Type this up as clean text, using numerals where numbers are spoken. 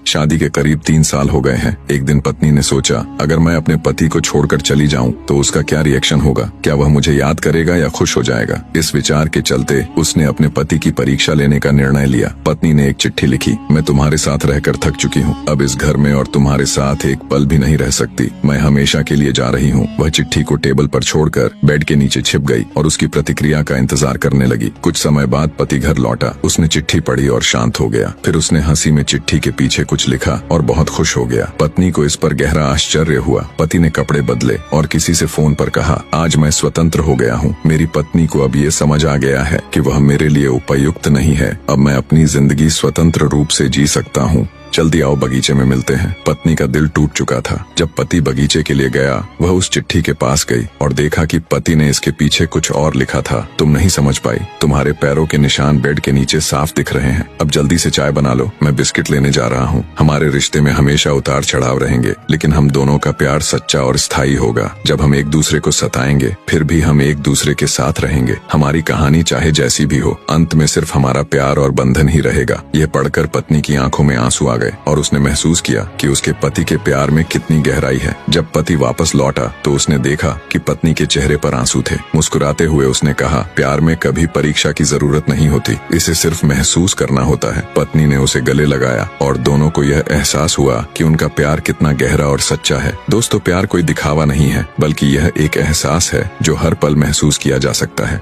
शादी के करीब 3 साल हो गए हैं। एक दिन पत्नी ने सोचा, अगर मैं अपने पति को छोड़कर चली जाऊं तो उसका क्या रिएक्शन होगा, क्या वह मुझे याद करेगा या खुश हो जाएगा। इस विचार के चलते उसने अपने पति की परीक्षा लेने का निर्णय लिया। पत्नी ने एक चिट्ठी लिखी, मैं तुम्हारे साथ रहकर थक चुकी हूँ, अब इस घर में और तुम्हारे साथ एक पल भी नहीं रह सकती, मैं हमेशा के लिए जा रही हूँ। वह चिट्ठी को टेबल पर छोड़कर बेड के नीचे छिप गई और उसकी प्रतिक्रिया का इंतजार करने लगी। कुछ समय बाद पति घर लौटा, उसने चिट्ठी पढ़ी और शांत हो गया। फिर उसने हंसी में चिट्ठी के पीछे कुछ लिखा और बहुत खुश हो गया। पत्नी को इस पर गहरा आश्चर्य हुआ। पति ने कपड़े बदले और किसी से फोन पर कहा, आज मैं स्वतंत्र हो गया हूँ। मेरी पत्नी को अब ये समझ आ गया है कि वह मेरे लिए उपयुक्त नहीं है। अब मैं अपनी जिंदगी स्वतंत्र रूप से जी सकता हूँ। जल्दी आओ बगीचे में मिलते हैं। पत्नी का दिल टूट चुका था। जब पति बगीचे के लिए गया, वह उस चिट्ठी के पास गई और देखा कि पति ने इसके पीछे कुछ और लिखा था। तुम नहीं समझ पाई, तुम्हारे पैरों के निशान बेड के नीचे साफ दिख रहे हैं। अब जल्दी से चाय बना लो, मैं बिस्किट लेने जा रहा हूँ। हमारे रिश्ते में हमेशा उतार चढ़ाव रहेंगे, लेकिन हम दोनों का प्यार सच्चा और स्थायी होगा। जब हम एक दूसरे को सताएंगे, फिर भी हम एक दूसरे के साथ रहेंगे। हमारी कहानी चाहे जैसी भी हो, अंत में सिर्फ हमारा प्यार और बंधन ही रहेगा। यह पढ़कर पत्नी की आंखों में आंसू आ गए और उसने महसूस किया कि उसके पति के प्यार में कितनी गहराई है। जब पति वापस लौटा तो उसने देखा कि पत्नी के चेहरे पर आंसू थे। मुस्कुराते हुए उसने कहा, प्यार में कभी परीक्षा की जरूरत नहीं होती, इसे सिर्फ महसूस करना होता है। पत्नी ने उसे गले लगाया और दोनों को यह एहसास हुआ कि उनका प्यार कितना गहरा और सच्चा है। दोस्तों, प्यार कोई दिखावा नहीं है, बल्कि यह एक एहसास है जो हर पल महसूस किया जा सकता है।